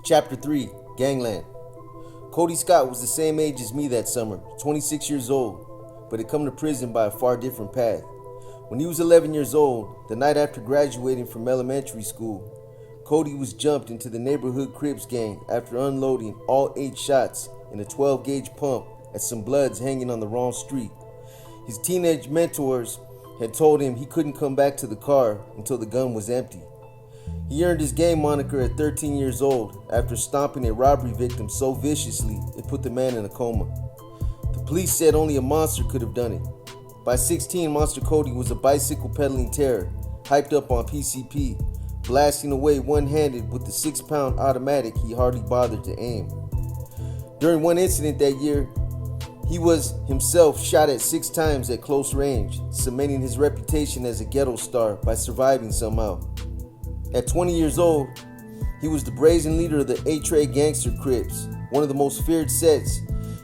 Chapter 3, Gangland. Cody Scott was the same age as me that summer, 26 years old, but had come to prison by a far different path. When he was 11 years old, the night after graduating from elementary school, Cody was jumped into the neighborhood Crips gang after unloading all 8 shots in a 12-gauge pump at some Bloods hanging on the wrong street. His teenage mentors had told him he couldn't come back to the car until the gun was empty. He earned his gang moniker at 13 years old after stomping a robbery victim so viciously it put the man in a coma. The police said only a monster could have done it. By 16, Monster Cody was a bicycle pedaling terror, hyped up on PCP, blasting away one-handed with the 6-pound automatic he hardly bothered to aim. During one incident that year, he was himself shot at 6 times at close range, cementing his reputation as a ghetto star by surviving somehow. At 20 years old, he was the brazen leader of the CH3 gangster Crips, one of the most feared sets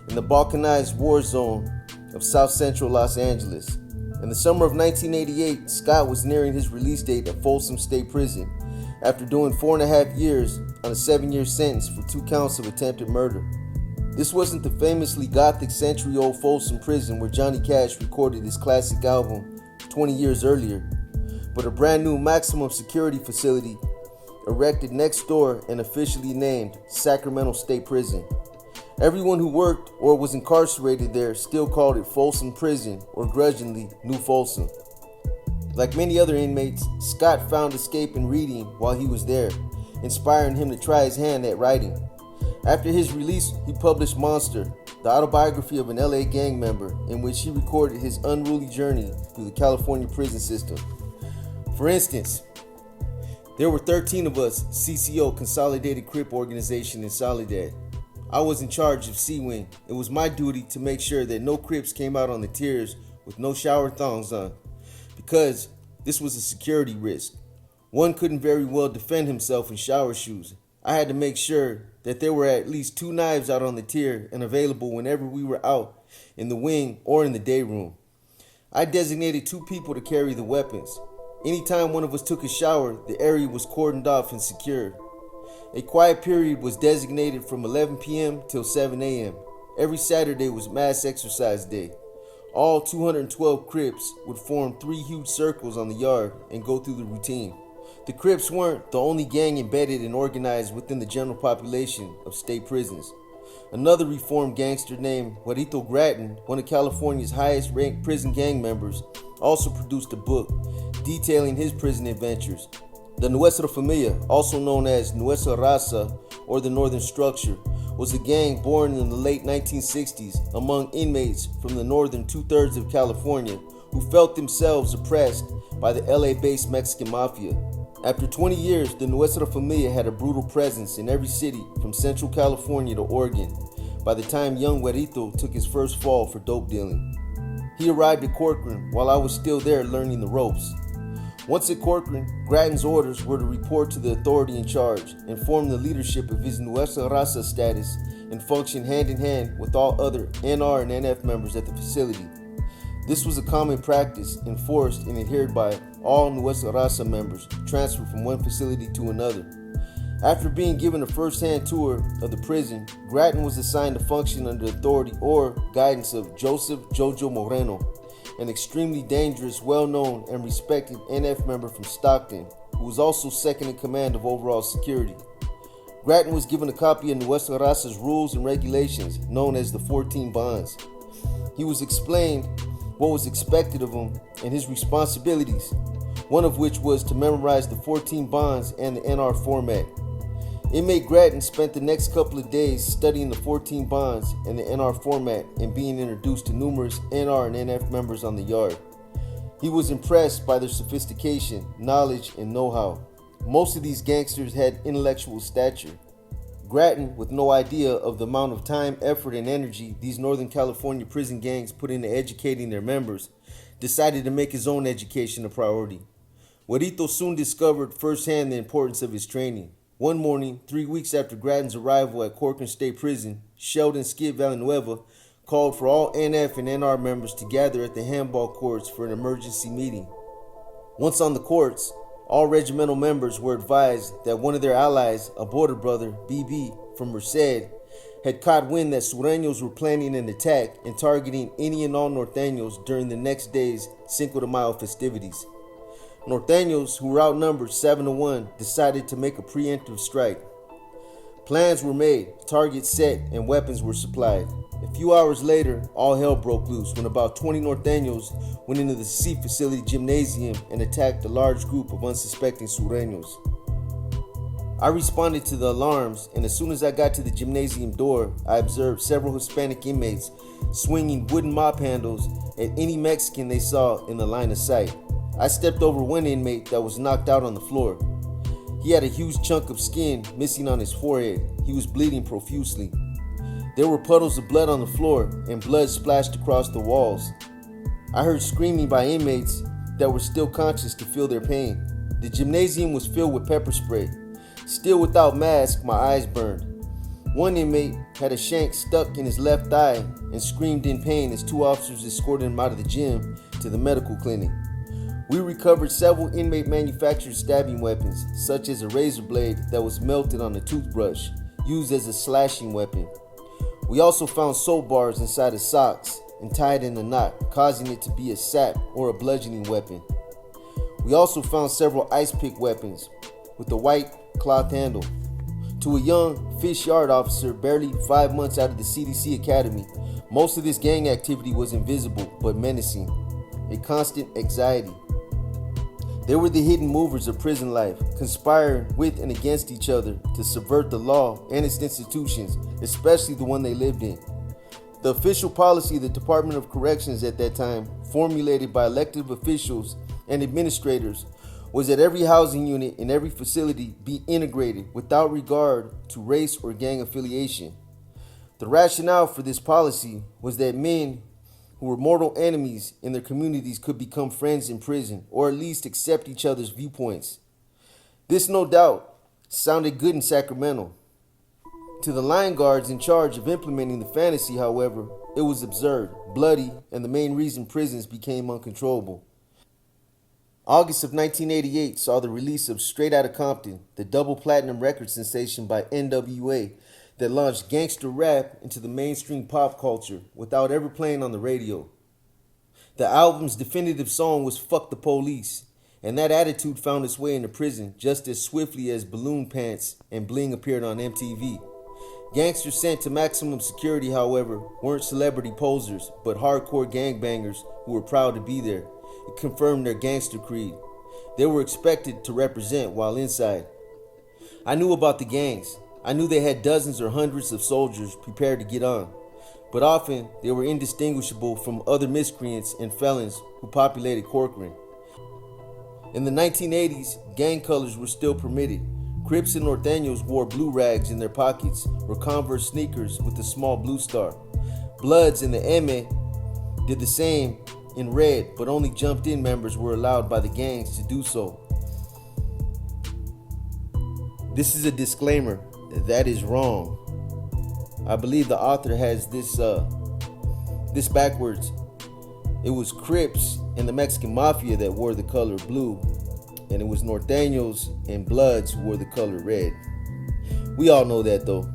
in the balkanized war zone of South Central Los Angeles. In the summer of 1988, Scott was nearing his release date at Folsom State Prison after doing 4.5 years on a 7-year sentence for 2 counts of attempted murder. This wasn't the famously gothic century-old Folsom prison where Johnny Cash recorded his classic album 20 years earlier, but a brand new maximum security facility erected next door and officially named Sacramento State Prison. Everyone who worked or was incarcerated there still called it Folsom Prison or grudgingly New Folsom. Like many other inmates, Scott found escape in reading while he was there, inspiring him to try his hand at writing. After his release, he published Monster, the autobiography of an LA gang member, in which he recorded his unruly journey through the California prison system. For instance, there were 13 of us, CCO, Consolidated Crip Organization in Soledad. I was in charge of C-Wing. It was my duty to make sure that no Crips came out on the tiers with no shower thongs on, because this was a security risk. One couldn't very well defend himself in shower shoes. I had to make sure that there were at least 2 knives out on the tier and available whenever we were out in the wing or in the day room. I designated 2 people to carry the weapons. Anytime one of us took a shower, the area was cordoned off and secured. A quiet period was designated from 11 p.m. till 7 a.m. Every Saturday was mass exercise day. All 212 Crips would form 3 huge circles on the yard and go through the routine. The Crips weren't the only gang embedded and organized within the general population of state prisons. Another reformed gangster named Juanito Grattan, one of California's highest ranked prison gang members, also produced a book detailing his prison adventures. The Nuestra Familia, also known as Nuestra Raza or the Northern Structure, was a gang born in the late 1960s among inmates from the northern 2/3 of California who felt themselves oppressed by the LA-based Mexican mafia. After 20 years, the Nuestra Familia had a brutal presence in every city from Central California to Oregon by the time young Juanito took his first fall for dope dealing. He arrived at Corcoran while I was still there learning the ropes. Once at Corcoran, Grattan's orders were to report to the authority in charge, inform the leadership of his Nuestra Raza status, and function hand in hand with all other NR and NF members at the facility. This was a common practice enforced and adhered by all Nuestra Raza members transferred from one facility to another. After being given a first-hand tour of the prison, Grattan was assigned to function under the authority or guidance of Joseph Jojo Moreno, an extremely dangerous, well-known, and respected NF member from Stockton, who was also second in command of overall security. Grattan was given a copy of Nuestra Raza's rules and regulations, known as the 14 bonds. He was explained what was expected of him and his responsibilities, one of which was to memorize the 14 bonds and the NR format. Inmate Grattan spent the next couple of days studying the 14 bonds and the NR format and being introduced to numerous NR and NF members on the yard. He was impressed by their sophistication, knowledge, and know-how. Most of these gangsters had intellectual stature. Grattan, with no idea of the amount of time, effort, and energy these Northern California prison gangs put into educating their members, decided to make his own education a priority. Juanito soon discovered firsthand the importance of his training. One morning, 3 weeks after Grattan's arrival at Corcoran State Prison, Sheldon Skip Villanueva called for all NF and NR members to gather at the handball courts for an emergency meeting. Once on the courts, All regimental members were advised that one of their allies, a border brother, BB, from Merced, had caught wind that Sureños were planning an attack and targeting any and all Norteños during the next day's Cinco de Mayo festivities. Norteños, who were outnumbered 7-1, decided to make a preemptive strike. Plans were made, targets set, and weapons were supplied. A few hours later, all hell broke loose when about 20 Norteños went into the C facility gymnasium and attacked a large group of unsuspecting Sureños. I responded to the alarms, and as soon as I got to the gymnasium door, I observed several Hispanic inmates swinging wooden mop handles at any Mexican they saw in the line of sight. I stepped over one inmate that was knocked out on the floor. He had a huge chunk of skin missing on his forehead. He was bleeding profusely. There were puddles of blood on the floor, and blood splashed across the walls. I heard screaming by inmates that were still conscious to feel their pain. The gymnasium was filled with pepper spray. Still without mask, my eyes burned. One inmate had a shank stuck in his left eye and screamed in pain as two officers escorted him out of the gym to the medical clinic. We recovered several inmate manufactured stabbing weapons, such as a razor blade that was melted on a toothbrush, used as a slashing weapon. We also found soap bars inside his socks and tied in a knot, causing it to be a sap or a bludgeoning weapon. We also found several ice pick weapons with a white cloth handle. To a young fish yard officer barely 5 months out of the CDC Academy, most of this gang activity was invisible but menacing, a constant anxiety. They were the hidden movers of prison life, conspiring with and against each other to subvert the law and its institutions, especially the one they lived in. The official policy of the Department of Corrections at that time, formulated by elected officials and administrators, was that every housing unit in every facility be integrated without regard to race or gang affiliation. The rationale for this policy was that men who were mortal enemies in their communities could become friends in prison, or at least accept each other's viewpoints. This, no doubt, sounded good in Sacramento. To the line guards in charge of implementing the fantasy, however, it was absurd, bloody, and the main reason prisons became uncontrollable. August of 1988 saw the release of Straight Outta Compton, the double platinum record sensation by NWA, that launched gangster rap into the mainstream pop culture without ever playing on the radio. The album's definitive song was Fuck the Police, and that attitude found its way into prison just as swiftly as Balloon Pants and Bling appeared on MTV. Gangsters sent to maximum security, however, weren't celebrity posers, but hardcore gangbangers who were proud to be there. It confirmed their gangster creed. They were expected to represent while inside. I knew about the gangs. I knew they had dozens or hundreds of soldiers prepared to get on, but often they were indistinguishable from other miscreants and felons who populated Corcoran. In the 1980s, gang colors were still permitted. Crips and Norteños wore blue rags in their pockets or Converse sneakers with a small blue star. Bloods and the M.E. did the same in red, but only jumped-in members were allowed by the gangs to do so. This is a disclaimer. That is wrong. I believe the author has this backwards. It was Crips and the Mexican Mafia that wore the color blue, and it was Norteños and Bloods who wore the color red. We all know that though.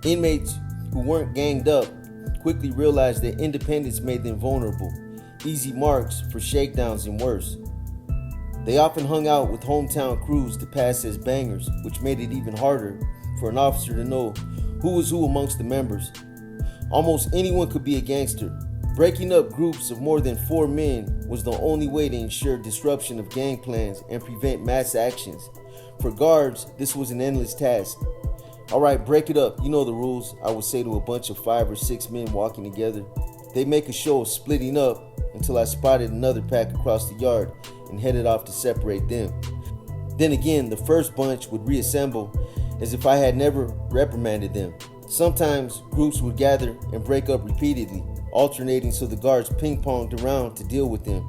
Inmates who weren't ganged up quickly realized that independence made them vulnerable, easy marks for shakedowns and worse. They often hung out with hometown crews to pass as bangers, which made it even harder for an officer to know who was who amongst the members. Almost anyone could be a gangster. Breaking up groups of more than 4 men was the only way to ensure disruption of gang plans and prevent mass actions. For guards, this was an endless task. "All right, break it up. You know the rules," I would say to a bunch of 5 or 6 men walking together. They'd make a show of splitting up until I spotted another pack across the yard and headed off to separate them. Then again, the first bunch would reassemble as if I had never reprimanded them. Sometimes groups would gather and break up repeatedly, alternating so the guards ping-ponged around to deal with them.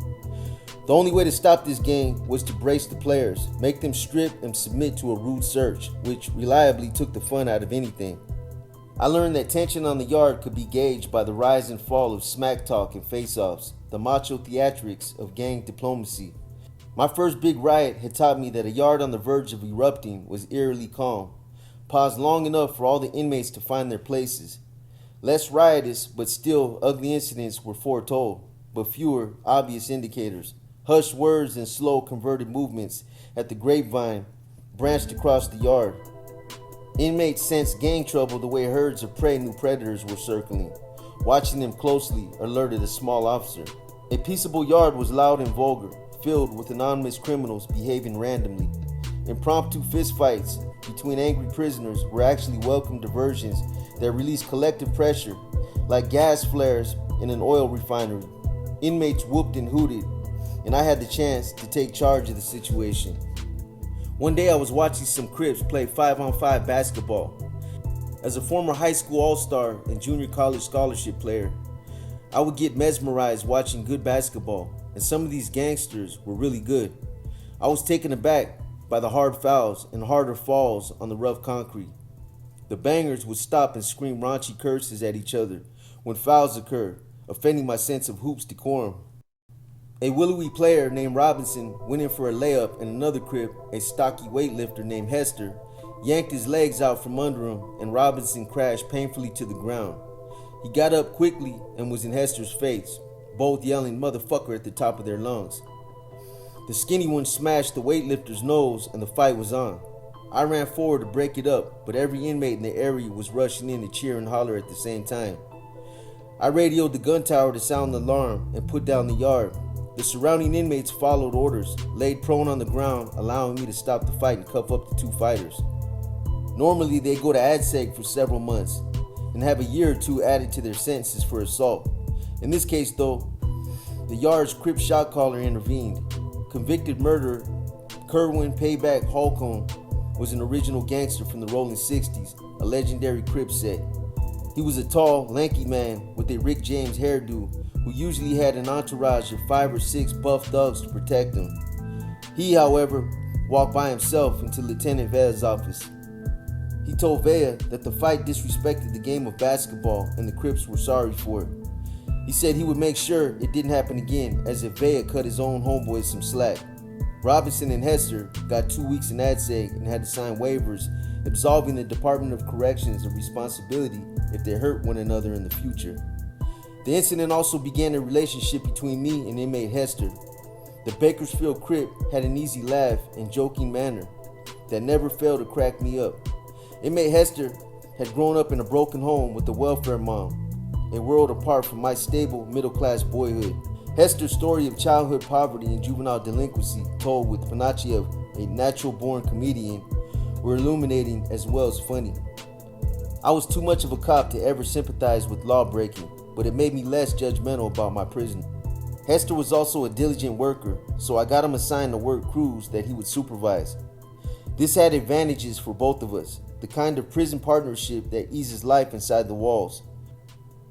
The only way to stop this gang was to brace the players, make them strip and submit to a rude search, which reliably took the fun out of anything. I learned that tension on the yard could be gauged by the rise and fall of smack talk and face-offs, the macho theatrics of gang diplomacy. My first big riot had taught me that a yard on the verge of erupting was eerily calm, paused long enough for all the inmates to find their places. Less riotous, but still ugly incidents were foretold, but fewer obvious indicators. Hushed words and slow converted movements at the grapevine branched across the yard. Inmates sensed gang trouble the way herds of prey knew predators were circling. Watching them closely alerted a small officer. A peaceable yard was loud and vulgar, filled with anonymous criminals behaving randomly. Impromptu fistfights between angry prisoners were actually welcome diversions that released collective pressure, like gas flares in an oil refinery. Inmates whooped and hooted, and I had the chance to take charge of the situation. One day I was watching some Crips play 5-on-5 basketball. As a former high school all-star and junior college scholarship player, I would get mesmerized watching good basketball, and some of these gangsters were really good. I was taken aback by the hard fouls and harder falls on the rough concrete. The bangers would stop and scream raunchy curses at each other when fouls occurred, offending my sense of hoops decorum. A willowy player named Robinson went in for a layup, and another Crip, a stocky weightlifter named Hester, yanked his legs out from under him, and Robinson crashed painfully to the ground. He got up quickly and was in Hester's face, both yelling "motherfucker" at the top of their lungs. The skinny one smashed the weightlifter's nose, and the fight was on. I ran forward to break it up, but every inmate in the area was rushing in to cheer and holler at the same time. I radioed the gun tower to sound the alarm and put down the yard. The surrounding inmates followed orders, laid prone on the ground, allowing me to stop the fight and cuff up the two fighters. Normally, they go to ADSEG for several months and have a year or two added to their sentences for assault. In this case, though, the yard's Crip shot caller intervened. Convicted murderer Kerwin Payback Holcomb was an original gangster from the Rolling 60s, a legendary Crip set. He was a tall, lanky man with a Rick James hairdo who usually had an entourage of 5 or 6 buff thugs to protect him. He, however, walked by himself into Lieutenant Vea's office. He told Vea that the fight disrespected the game of basketball and the Crips were sorry for it. He said he would make sure it didn't happen again, as if Vea cut his own homeboys some slack. Robinson and Hester got 2 weeks in ADSEG and had to sign waivers absolving the Department of Corrections of responsibility if they hurt one another in the future. The incident also began a relationship between me and inmate Hester. The Bakersfield Crip had an easy laugh and joking manner that never failed to crack me up. Inmate Hester had grown up in a broken home with a welfare mom, a world apart from my stable middle-class boyhood. Hester's story of childhood poverty and juvenile delinquency, told with panache of a natural-born comedian, were illuminating as well as funny. I was too much of a cop to ever sympathize with law-breaking, but it made me less judgmental about my prison. Hester was also a diligent worker, so I got him assigned to work crews that he would supervise. This had advantages for both of us, the kind of prison partnership that eases life inside the walls.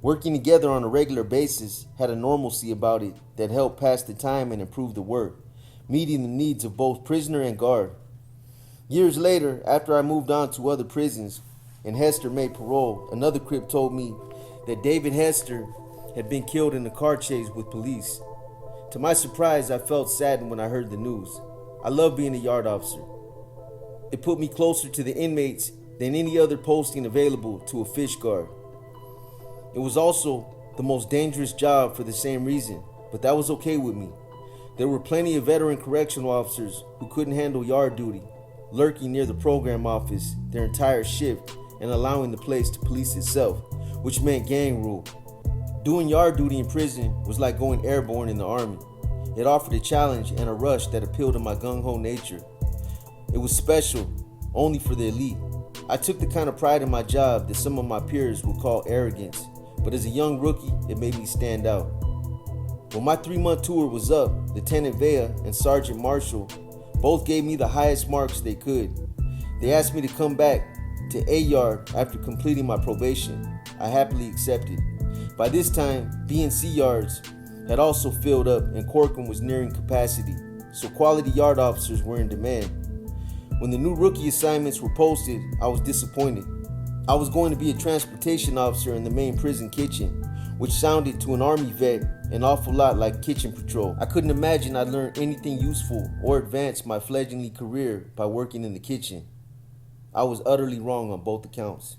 Working together on a regular basis had a normalcy about it that helped pass the time and improve the work, meeting the needs of both prisoner and guard. Years later, after I moved on to other prisons and Hester made parole, another Crip told me that David Hester had been killed in a car chase with police. To my surprise, I felt saddened when I heard the news. I love being a yard officer. It put me closer to the inmates than any other posting available to a fish guard. It was also the most dangerous job for the same reason, but that was okay with me. There were plenty of veteran correctional officers who couldn't handle yard duty, lurking near the program office their entire shift and allowing the place to police itself, which meant gang rule. Doing yard duty in prison was like going airborne in the Army. It offered a challenge and a rush that appealed to my gung-ho nature. It was special, only for the elite. I took the kind of pride in my job that some of my peers would call arrogance, but as a young rookie, it made me stand out. When my 3-month tour was up, Lieutenant Vea and Sergeant Marshall both gave me the highest marks they could. They asked me to come back to A yard after completing my probation. I happily accepted. By this time, B and C yards had also filled up and Corcoran was nearing capacity, so quality yard officers were in demand. When the new rookie assignments were posted, I was disappointed. I was going to be a transportation officer in the main prison kitchen, which sounded to an Army vet an awful lot like kitchen patrol. I couldn't imagine I'd learn anything useful or advance my fledgling career by working in the kitchen. I was utterly wrong on both accounts.